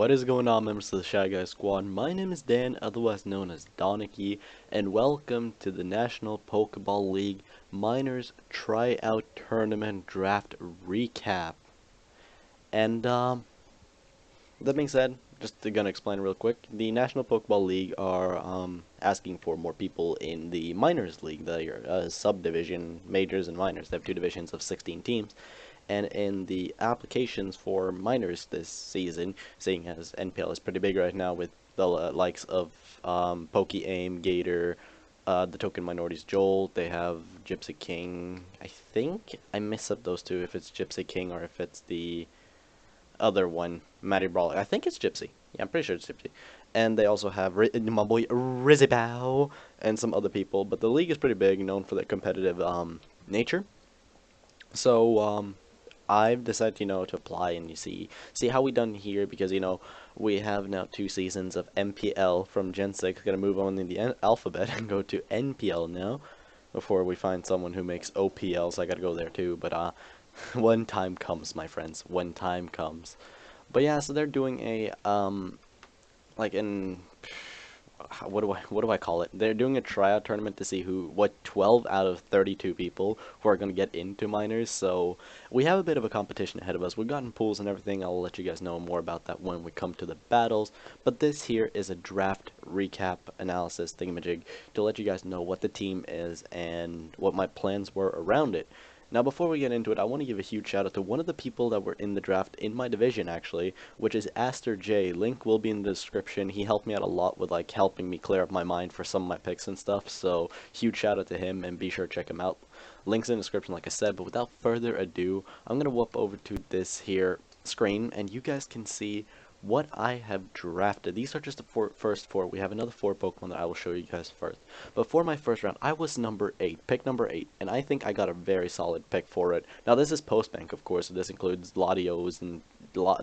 What is going on, members of the Shy Guy Squad? My name is Dan, otherwise known as Danekii, and welcome to the National Pokeball League Minors Tryout Tournament Draft Recap. And, that being said, just gonna explain real quick, the National Pokeball League are, asking for more people in the Minors League, the subdivision, majors and minors. They have two divisions of 16 teams. And in the applications for minors this season, seeing as NPL is pretty big right now with the likes of Poke-Aim, Gator, the token minorities Joel, they have Gypsy King. I think I mess up those two if it's Gypsy King or if it's the other one, Matty Brawler. I think it's Gypsy. Yeah, I'm pretty sure it's Gypsy. And they also have my boy Rizzibow and some other people. But the league is pretty big, known for their competitive nature. So I've decided, to apply and see how we done here because, we have now 2 seasons of MPL from Gen 6. Gonna move on in the alphabet and go to NPL now before we find someone who makes OPL, so I gotta go there too. But when time comes, my friends, when time comes. But yeah, so they're doing a like in what do I call it? They're doing a tryout tournament to see what 12 out of 32 people who are going to get into minors. So we have a bit of a competition ahead of us. We've gotten pools and everything. I'll let you guys know more about that when we come to the battles. But this here is a draft recap analysis thingamajig to let you guys know what the team is and what my plans were around it. Now, before we get into it, I want to give a huge shout out to one of the people that were in the draft in my division, actually, which is Aster J. Link will be in the description. He helped me out a lot with, helping me clear up my mind for some of my picks and stuff, so huge shout out to him, and be sure to check him out. Links in the description, like I said, but without further ado, I'm going to whoop over to this here screen, and you guys can see what I have drafted. These are just the first 4. We have another 4 Pokemon that I will show you guys first. But for my first round, I was number 8, pick number 8, and I think I got a very solid pick for it. Now, this is post-bank, of course, so this includes Latios and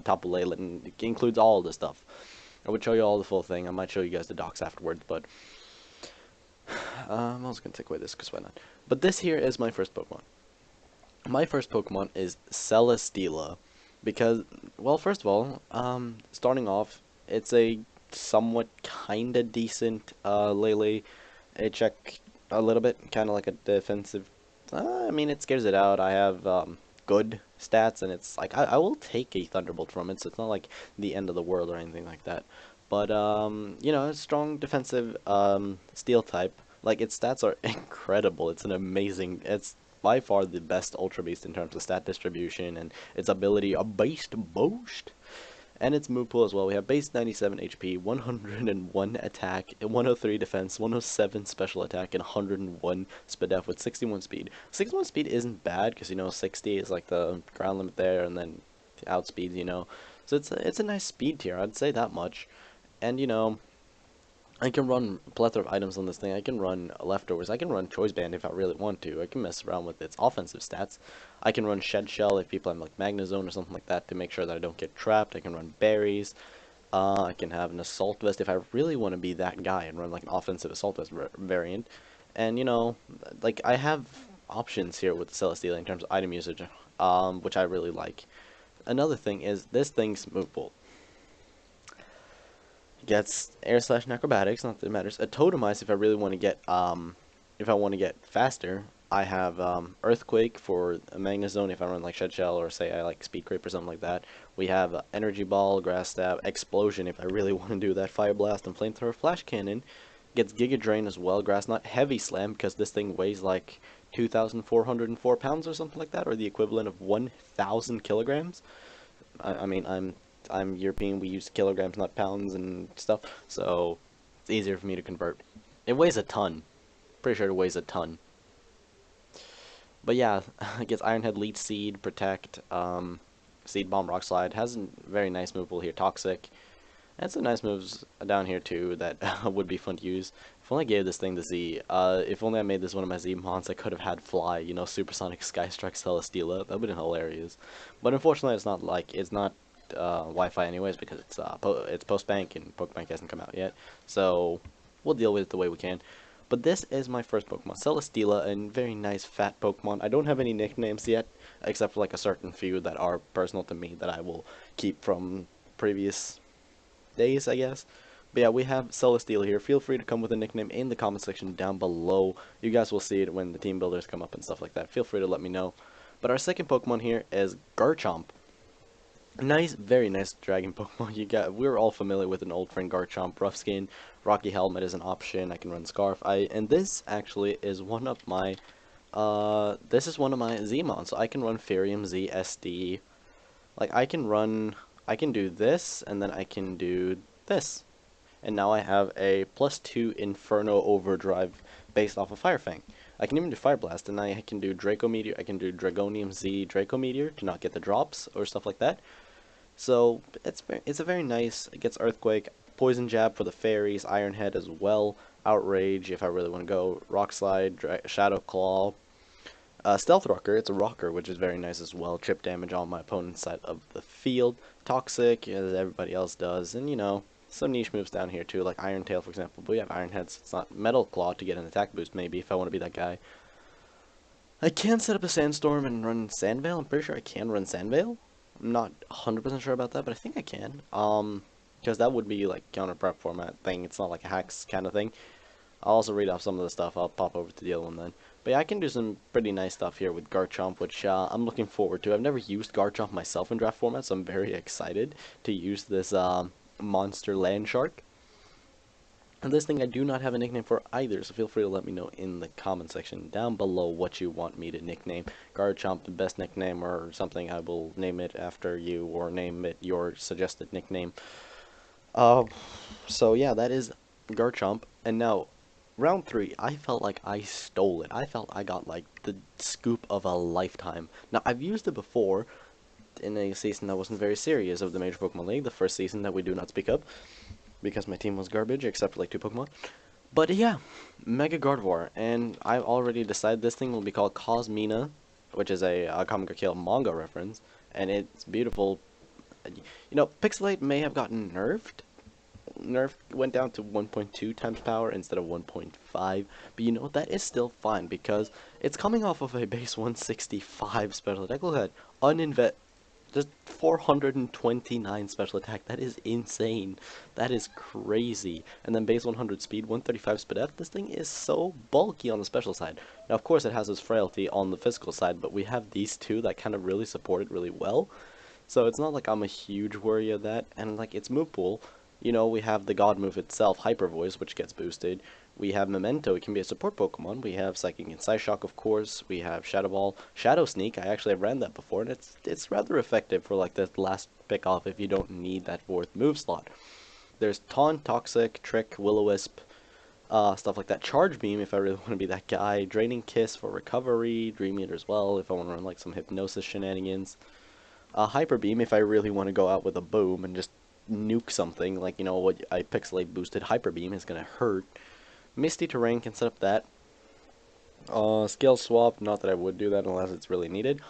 Tapu Lele, and it includes all of the stuff. I would show you all the full thing. I might show you guys the docs afterwards, but I'm also going to take away this, because why not? But this here is my first Pokemon. My first Pokemon is Celesteela. Because, well, first of all, starting off, it's a somewhat kinda decent Lele. It check a little bit, kind of like a defensive. I mean, it scares it out. I have good stats, and it's like I will take a Thunderbolt from it, so it's not like the end of the world or anything like that. But it's strong defensive steel type. Like, its stats are incredible. It's an amazing. It's by far the best Ultra Beast in terms of stat distribution and its ability, a Beast Boost, and its move pool as well. We have base 97 HP, 101 attack, 103 defense, 107 special attack, and 101 speed def with 61 speed. 61 speed isn't bad because 60 is like the ground limit there, and then outspeeds, So it's a nice speed tier. I'd say that much, and I can run a plethora of items on this thing. I can run leftovers. I can run Choice Band if I really want to. I can mess around with its offensive stats. I can run Shed Shell if people have like Magnezone or something like that to make sure that I don't get trapped. I can run Berries. I can have an Assault Vest if I really want to be that guy and run like an offensive Assault Vest variant. And like I have options here with Celesteela in terms of item usage, which I really like. Another thing is this thing's move pool. Gets air slash acrobatics, not that it matters. A Totemize if I really want to get faster. I have Earthquake for a Magnezone if I run like Shed Shell or say I like Speed Creep or something like that. We have Energy Ball, Grass Stab, Explosion if I really want to do that. Fire Blast and Flamethrower. Flash Cannon gets Giga Drain as well. Grass Knot, Heavy Slam because this thing weighs like 2,404 pounds or something like that, or the equivalent of 1,000 kilograms. I mean, I'm European, we use kilograms, not pounds and stuff, so it's easier for me to convert. It weighs a ton. Pretty sure it weighs a ton. But yeah, it gets Iron Head, Leech Seed, Protect, Seed Bomb, Rock Slide. Has a very nice move pool here, Toxic. And some nice moves down here too that would be fun to use. If only I gave this thing the Z. If only I made this one of my Z mons, I could have had Fly, Supersonic Sky Strike Celesteela. That would have been hilarious. But unfortunately, it's not Wi-Fi anyways because it's post-bank and Pokebank hasn't come out yet. So we'll deal with it the way we can. But this is my first Pokemon, Celesteela, a very nice fat Pokemon. I don't have any nicknames yet, except for like a certain few that are personal to me that I will keep from previous days, I guess. But yeah, we have Celesteela here. Feel free to come with a nickname in the comment section down below. You guys will see it when the team builders come up and stuff like that. Feel free to let me know. But our second Pokemon here is Garchomp. Nice, very nice dragon Pokemon. We're all familiar with an old friend Garchomp. Rough Skin, Rocky Helmet is an option. I can run Scarf. And this actually is one of my Zmons. So I can run Firium Z SD. Like I can do this, and then I can do this. And now I have a +2 Inferno Overdrive based off of Fire Fang. I can even do Fire Blast, and I can do Draco Meteor. I can do Dragonium Z Draco Meteor to not get the drops or stuff like that. So it's a very nice. It gets Earthquake, Poison Jab for the fairies, Iron Head as well, Outrage if I really want to go, Rock Slide, Shadow Claw, Stealth Rocker. It's a rocker, which is very nice as well. Chip damage on my opponent's side of the field. Toxic, as everybody else does, and you know, some niche moves down here too, like Iron Tail for example. But we have Iron Head, so it's not Metal Claw to get an attack boost maybe if I want to be that guy. I can set up a Sandstorm and run Sandveil. I'm pretty sure I can run Sandveil. I'm not 100% sure about that, but I think I can. Because that would be like counter prep format thing. It's not like a hacks kind of thing. I'll also read off some of the stuff. I'll pop over to the other one then. But yeah, I can do some pretty nice stuff here with Garchomp, which I'm looking forward to. I've never used Garchomp myself in draft format, so I'm very excited to use this monster land shark. And this thing I do not have a nickname for either, so feel free to let me know in the comment section down below what you want me to nickname. Garchomp, the best nickname or something, I will name it after you or name it your suggested nickname. So yeah, that is Garchomp. And now, round 3, I felt like I stole it. I felt I got like the scoop of a lifetime. Now, I've used it before in a season that wasn't very serious of the Major Pokemon League, the first season that we do not speak of, because my team was garbage, except for like 2 Pokemon. But yeah, Mega Gardevoir, and I've already decided this thing will be called Cosmina, which is a Comic Kill manga reference, and it's beautiful. You know, Pixelate may have gotten nerfed. Went down to 1.2 times power instead of 1.5, but you know, that is still fine, because it's coming off of a base 165 special attack. Look at that, just 429 special attack. That is insane. That is crazy. And then base 100 speed, 135 speed F. This thing is so bulky on the special side. Now, of course, it has its frailty on the physical side, but we have these two that kind of really support it really well. So it's not like I'm a huge worry of that. And like its move pool, you know, we have the God move itself, Hyper Voice, which gets boosted. We have Memento, it can be a support Pokemon. We have Psychic and Psyshock, of course. We have Shadow Ball, Shadow Sneak. I actually have ran that before, and it's rather effective for like the last pick off if you don't need that 4th move slot. There's Taunt, Toxic, Trick, Will-O-Wisp, stuff like that. Charge Beam if I really want to be that guy. Draining Kiss for recovery. Dream Eater as well if I want to run like some Hypnosis shenanigans. Hyper Beam if I really want to go out with a boom and just nuke something. Like, you know, what I Pixelate boosted Hyper Beam is going to hurt. Misty Terrain can set up that. Scale Swap, not that I would do that unless it's really needed.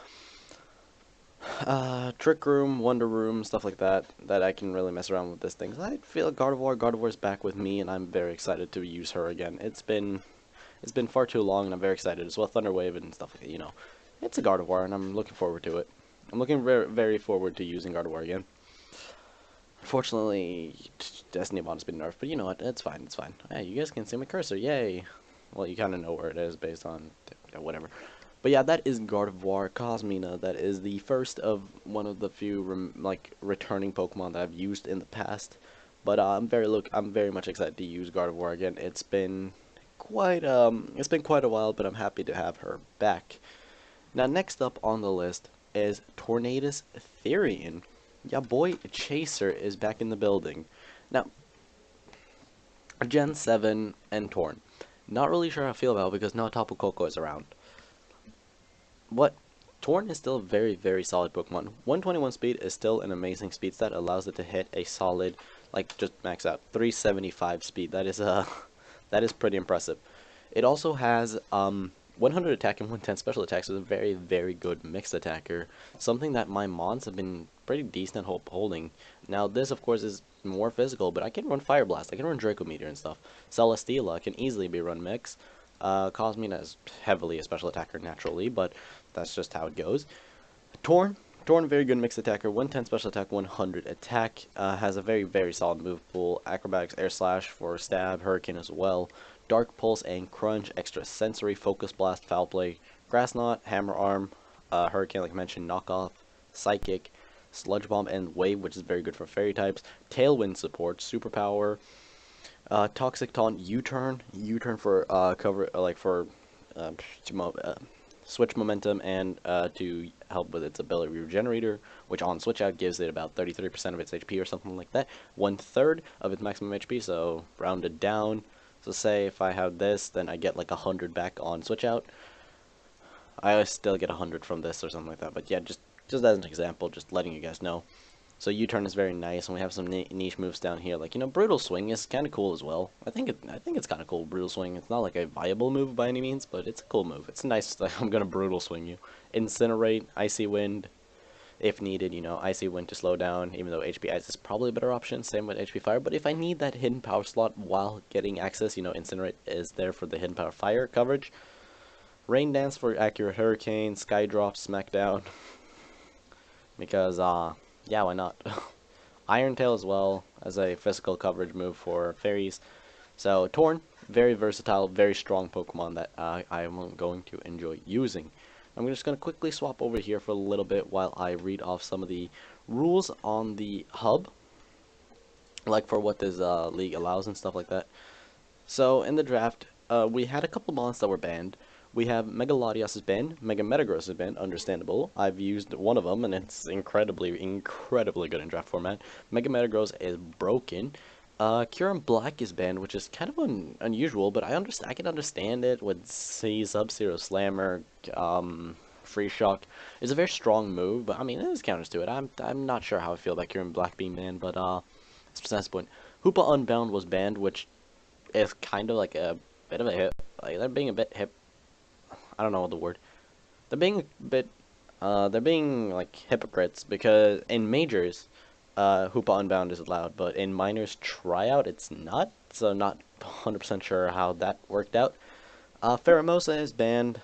Trick Room, Wonder Room, stuff like that I can really mess around with this thing. So I feel Gardevoir's back with me, and I'm very excited to use her again. It's been far too long, and I'm very excited as well. Thunder Wave and stuff like that, you know. It's a Gardevoir, and I'm looking forward to it. I'm looking very forward to using Gardevoir again. Unfortunately, Destiny Bond has been nerfed, but you know what? It's fine. It's fine. Hey, you guys can see my cursor. Yay! Well, you kind of know where it is based on whatever. But yeah, that is Gardevoir Cosmina. That is the first of one of the few returning Pokemon that I've used in the past. But I'm very much excited to use Gardevoir again. It's been quite a while, but I'm happy to have her back. Now, next up on the list is Tornadus-Therian. Yeah, boy, Chaser is back in the building. Now, Gen 7 and Torn. Not really sure how I feel about it because no Tapu Koko is around. What? Torn is still a very solid Pokemon. 121 speed is still an amazing speed stat. Allows it to hit a solid, like, just max out 375 speed. That is pretty impressive. It also has 100 attack and 110 special attacks, is a very good mixed attacker. Something that my Mons have been pretty decent at holding. Now this of course is more physical, but I can run Fire Blast, I can run Draco Meteor and stuff. Celesteela can easily be run mix. Cosmina is heavily a special attacker naturally, but that's just how it goes. Torn Torn, very good mixed attacker, 110 special attack, 100 attack, has a very, very solid move pool, acrobatics, air slash for stab, hurricane as well, dark pulse and crunch, extra sensory, focus blast, foul play, grass knot, hammer arm, hurricane like I mentioned, knockoff, psychic, sludge bomb and wave, which is very good for fairy types, tailwind support, superpower, toxic taunt, U-turn for cover for uh, switch momentum and to help with its ability regenerator, which on switch out gives it about 33% of its HP or something like that, 1/3 of its maximum HP, so rounded down. So say if I have this, then I get like 100 back on switch out. I still get 100 from this or something like that, but yeah, just as an example, just letting you guys know. So U-turn is very nice, and we have some niche moves down here, like, you know, brutal swing is kind of cool as well. I think it's kind of cool. Brutal swing. It's not like a viable move by any means, but it's a cool move. It's nice. Like, I'm gonna brutal swing you. Incinerate, icy wind, if needed. You know, icy wind to slow down. Even though HP ice is probably a better option. Same with HP fire. But if I need that hidden power slot while getting access, you know, incinerate is there for the hidden power fire coverage. Rain dance for accurate hurricane. Sky drop, smackdown. Because yeah, why not? Iron Tail as well as a physical coverage move for fairies. So Torn, very versatile, very strong Pokemon that I am going to enjoy using. I'm just going to quickly swap over here for a little bit while I read off some of the rules on the hub, like for what this league allows and stuff like that. So in the draft, we had a couple mons that were banned. We have Megalodios is banned, Mega Metagross is banned, understandable. I've used one of them, and it's incredibly good in draft format. Mega Metagross is broken. Kyurem Black is banned, which is kind of unusual, but I can understand it with C, Sub-Zero Slammer, Free Shock. It's a very strong move, but I mean, there's counters to it. I'm not sure how I feel about Kyurem Black being banned, but that's besides the point. Hoopa Unbound was banned, which is kind of like a bit of a hip. Like, they're being a bit hip. I don't know what the word. They're being a bit, they're being like hypocrites because in majors, Hoopa Unbound is allowed, but in minors tryout it's not. So not 100% sure how that worked out. Pheromosa is banned.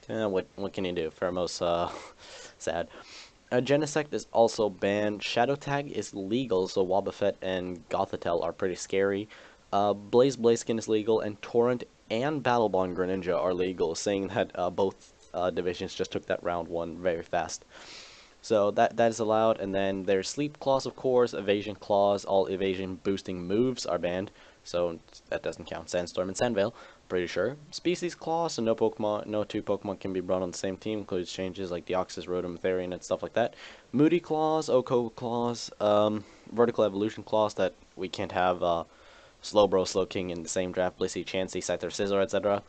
What can you do? Pheromosa, sad. Genesect is also banned. Shadow Tag is legal, so Wobbuffet and Gothitelle are pretty scary. Blaziken is legal, and Torrent and Battle Bond Greninja are legal, saying that both divisions just took that round one very fast. So that is allowed, and then there's Sleep Claws, of course, Evasion Claws, all evasion boosting moves are banned, so that doesn't count. Sandstorm and Sandvale, pretty sure. Species Claws, so no two Pokemon can be brought on the same team, includes changes like Deoxys, Rotom-Therian, and stuff like that. Moody Claws, Oko Claws, Vertical Evolution Claws that we can't have Slowbro, Slowking in the same draft, Blissey, Chansey, Scyther, Scizor, etc.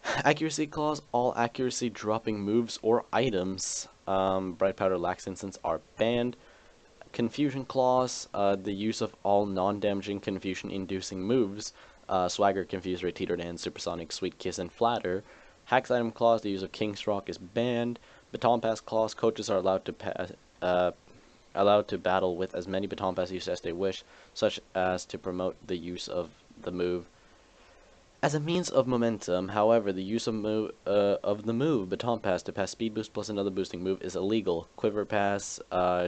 Accuracy Claws, all accuracy dropping moves or items, Bright Powder, Lax Instance are banned. Confusion Claws, the use of all non-damaging confusion-inducing moves, Swagger, Confuse Ray, Teeter Dance, Supersonic, Sweet Kiss, and Flatter. Hax Item Claws, the use of King's Rock is banned. Baton Pass Claws, coaches are allowed to battle with as many Baton Pass uses as they wish, such as to promote the use of the move as a means of momentum. However, the use of the move Baton Pass to pass Speed Boost plus another boosting move is illegal. Quiver Pass,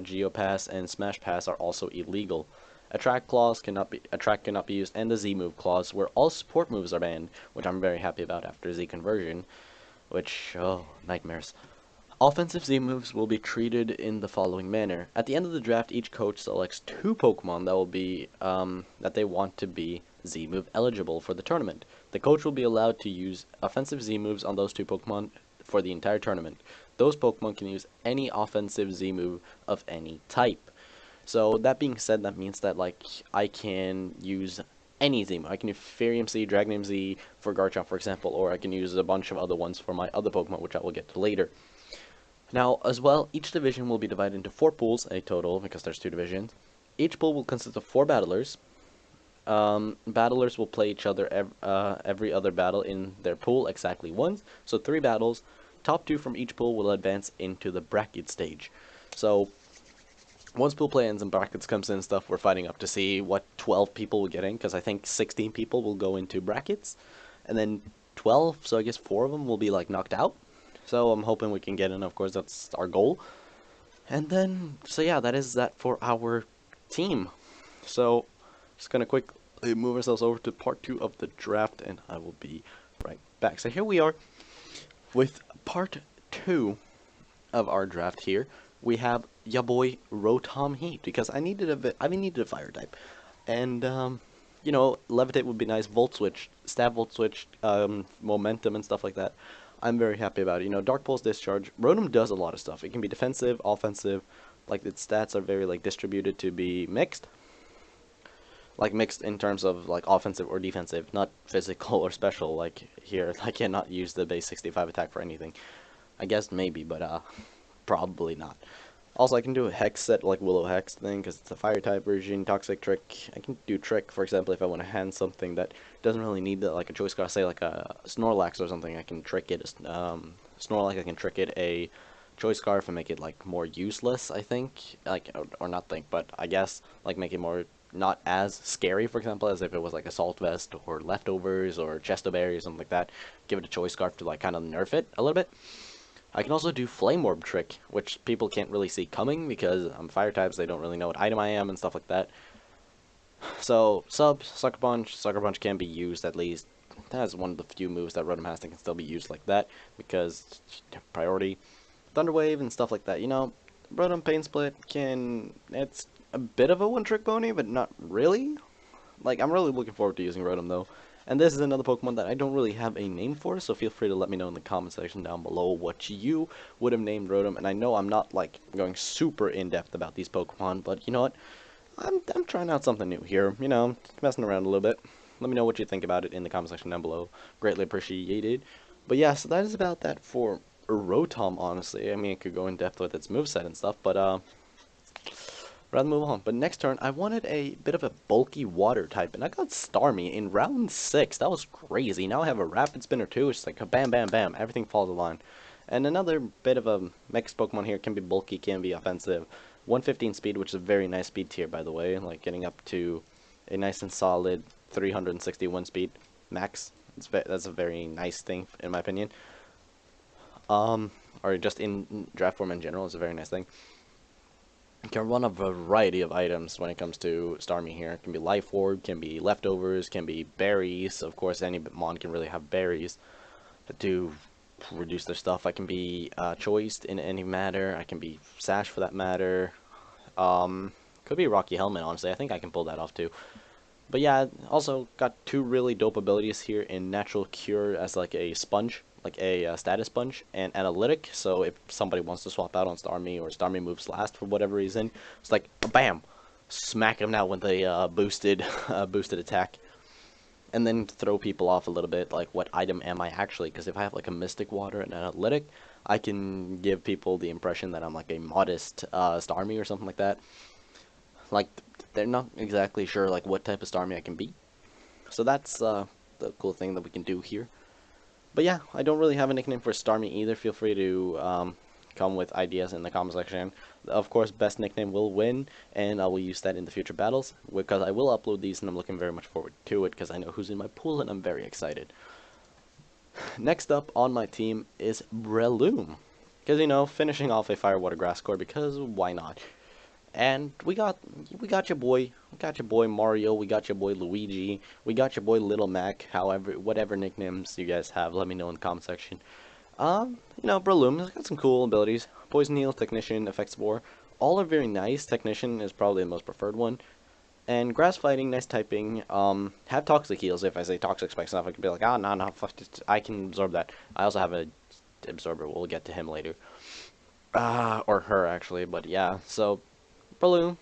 Geo Pass, and Smash Pass are also illegal. Attract cannot be used, and the Z move clause, where all support moves are banned, which I'm very happy about after Z conversion, which, oh, nightmares. Offensive Z moves will be treated in the following manner. At the end of the draft, each coach selects 2 Pokemon that will be that they want to be Z move eligible for the tournament. The coach will be allowed to use offensive Z moves on those 2 Pokemon for the entire tournament. Those Pokemon can use any offensive Z move of any type. So that being said, that means that like I can use any Z move. I can use Fairy Z, Dragon Z for Garchomp, for example, or I can use a bunch of other ones for my other Pokemon, which I will get to later. Now, as well, each division will be divided into 4 pools, a total, because there's 2 divisions. Each pool will consist of 4 battlers. Battlers will play each other every other battle in their pool exactly once, so 3 battles. Top 2 from each pool will advance into the bracket stage. So, once pool play ends and brackets comes in and stuff, we're fighting up to see what 12 people will get in, because I think 16 people will go into brackets, and then 12, so I guess 4 of them will be like knocked out. So I'm hoping we can get in, of course, that's our goal. And then, so yeah, that is that for our team. So, just gonna quickly move ourselves over to part 2 of the draft, and I will be right back. So here we are with part 2 of our draft here. We have ya boy Rotom-Heat, because I needed a fire type. And, you know, Levitate would be nice, Volt Switch, Stab Volt Switch, Momentum and stuff like that. I'm very happy about it. You know, Dark Pulse Discharge, Rotom does a lot of stuff. It can be defensive, offensive, like its stats are very like distributed to be mixed. Like mixed in terms of like offensive or defensive, not physical or special like here. I cannot use the base 65 attack for anything. I guess maybe, but probably not. Also, I can do a Hex set, like Willow Hex thing, because it's a fire type version, Toxic Trick. I can do Trick, for example, if I want to hand something that doesn't really need that, like a choice card, say like a Snorlax or something, I can trick it. Snorlax, I can trick it a choice scarf and make it like more useless, I think. Like, or not think, but I guess, like make it more not as scary, for example, as if it was like Assault Vest or Leftovers or Chesto Berry or something like that. Give it a choice scarf to like kind of nerf it a little bit. I can also do Flame Orb Trick, which people can't really see coming because I'm fire types, they don't really know what item I am and stuff like that. So, Sucker Punch can be used at least. That's one of the few moves that Rotom has that can still be used like that, because priority. Thunder Wave and stuff like that, you know, Rotom Pain Split it's a bit of a one-trick pony, but not really. Like, I'm really looking forward to using Rotom, though. And this is another Pokemon that I don't really have a name for, so feel free to let me know in the comment section down below what you would have named Rotom. And I know I'm not, like, going super in-depth about these Pokemon, but you know what? I'm trying out something new here, you know, messing around a little bit. Let me know what you think about it in the comment section down below. Greatly appreciated. But yeah, so that is about that for Rotom, honestly. I mean, it could go in depth with its moveset and stuff, but rather move on. But next turn, I wanted a bit of a bulky water type, and I got Starmie in round 6. That was crazy. Now I have a Rapid Spin or 2. It's like a bam, bam, bam. Everything falls in line. And another bit of a mixed Pokemon here. Can be bulky, can be offensive. 115 speed, which is a very nice speed tier, by the way. Like getting up to a nice and solid 361 speed max. That's a very nice thing, in my opinion. Or just in draft form in general, is a very nice thing. You can run a variety of items when it comes to Starmie here. It can be Life Orb, can be Leftovers, can be berries. Of course, any Mon can really have berries to reduce their stuff. I can be choiced in any matter. I can be Sash for that matter. Could be Rocky Helmet, honestly. I think I can pull that off too. But yeah, also got 2 really dope abilities here in Natural Cure as like a sponge, like a status sponge, and Analytic. So if somebody wants to swap out on Starmie or Starmie moves last for whatever reason, it's like bam, smack them now with a boosted boosted attack, and then throw people off a little bit. Like, what item am I actually? Because if I have like a Mystic Water and Analytic, I can give people the impression that I'm like a modest Starmie or something like that. Like, they're not exactly sure like what type of Starmie I can be. So that's the cool thing that we can do here. But yeah, I don't really have a nickname for Starmie either. Feel free to come with ideas in the comment section. Of course, best nickname will win, and I will use that in the future battles, because I will upload these, and I'm looking very much forward to it, because I know who's in my pool, and I'm very excited. Next up on my team is Breloom, because, you know, finishing off a Fire, Water, Grass core, because why not? And we got your boy, Mario, we got your boy Luigi, we got your boy Little Mac, however, whatever nicknames you guys have, let me know in the comment section. You know, Breloom has got some cool abilities. Poison Heal, Technician, Effect Spore, all are very nice. Technician is probably the most preferred one. And Grass Fighting, nice typing. Have Toxic Heals. If I say Toxic Spike stuff, I can be like, ah, no, fuck this. I can absorb that. I also have a Absorber. We'll get to him later. Or her, actually, but yeah. So, Breloom.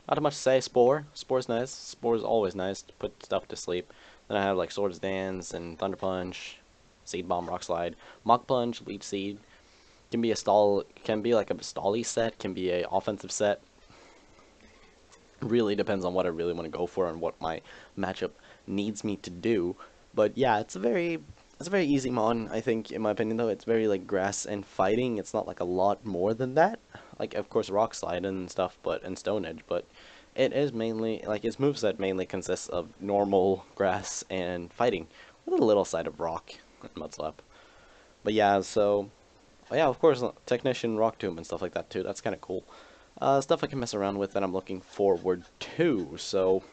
Not much to say. Spore's nice. Spore's always nice to put stuff to sleep. Then I have like Swords Dance and Thunder Punch, Seed Bomb, Rock Slide, Mach Punch, Leech Seed. Can be like a stally set, can be a offensive set. Really depends on what I really want to go for and what my matchup needs me to do. But yeah, it's a very easy mon, I think, in my opinion, though. It's very like grass and fighting. It's not like a lot more than that. Like, of course, Rock Slide and stuff, and Stone Edge, but it is mainly, like, its moveset mainly consists of normal grass and fighting, with a little side of rock and Mud Slap. But yeah, so yeah, of course, Technician, Rock Tomb, and stuff like that too. That's kind of cool. Stuff I can mess around with that I'm looking forward to. So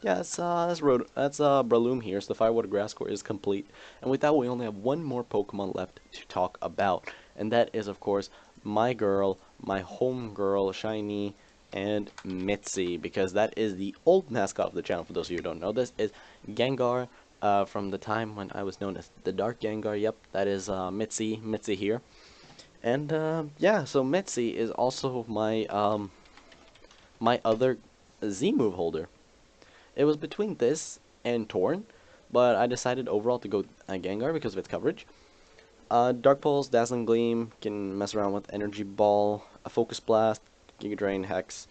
yeah, that's Breloom here. So the Firewater Grass Core is complete, and with that, we only have one more Pokemon left to talk about, and that is of course my girl, my home girl, Shiny, and Mitzi, because that is the old mascot of the channel. For those of you who don't know, this is Gengar. From the time when I was known as the Dark Gengar. Yep, that is Mitzi here. And yeah, so Mitzi is also my other Z move holder. It was between this and Torn, but I decided overall to go Gengar because of its coverage. Dark Pulse, Dazzling Gleam, can mess around with Energy Ball, a Focus Blast, Giga Drain, Hex,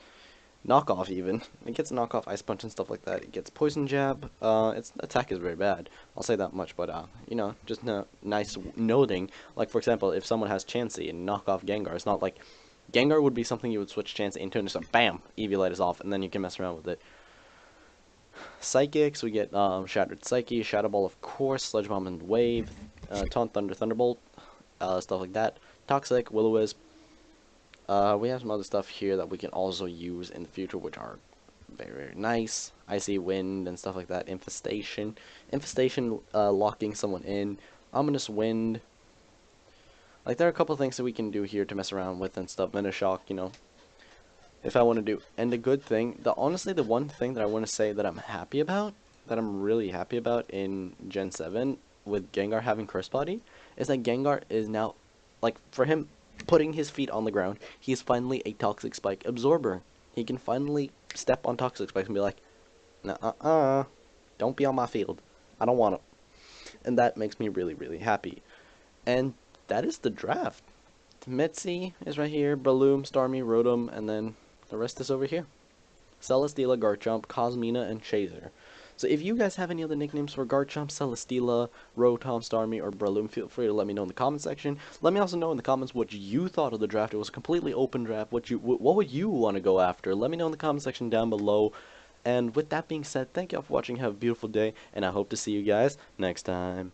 Knockoff even. It gets Knockoff, Ice Punch, and stuff like that. It gets Poison Jab. Its attack is very bad. I'll say that much, but you know, just nice noting. Like for example, if someone has Chansey and knock off Gengar, it's not like Gengar would be something you would switch Chansey into and just bam, Eviolite is off, and then you can mess around with it. Psychics, we get Shattered Psyche, Shadow Ball, of course, Sludge Bomb and Wave, Taunt Thunder, Thunderbolt, stuff like that. Toxic, Will-O-Wisp. We have some other stuff here that we can also use in the future, which are very, very nice. Icy Wind and stuff like that. Infestation. Infestation, locking someone in. Ominous Wind. Like, there are a couple things that we can do here to mess around with and stuff. Shock, you know, if I want to do. And the good thing, honestly, the one thing that I want to say that I'm happy about, that I'm really happy about in Gen 7 with Gengar having Curse Body, is that Gengar is now, like, for him putting his feet on the ground, he is finally a Toxic Spike absorber. He can finally step on Toxic Spikes and be like, nah, don't be on my field. I don't want it. And that makes me really, really happy. And that is the draft. Mitzi is right here, Breloom, Starmie, Rotom, and then the rest is over here. Celesteela, Garchomp, Cosmina, and Chaser. So if you guys have any other nicknames for Garchomp, Celesteela, Rotom, Starmie, or Breloom, feel free to let me know in the comment section. Let me also know in the comments what you thought of the draft. It was a completely open draft. What would you want to go after? Let me know in the comment section down below. And with that being said, thank you all for watching. Have a beautiful day, and I hope to see you guys next time.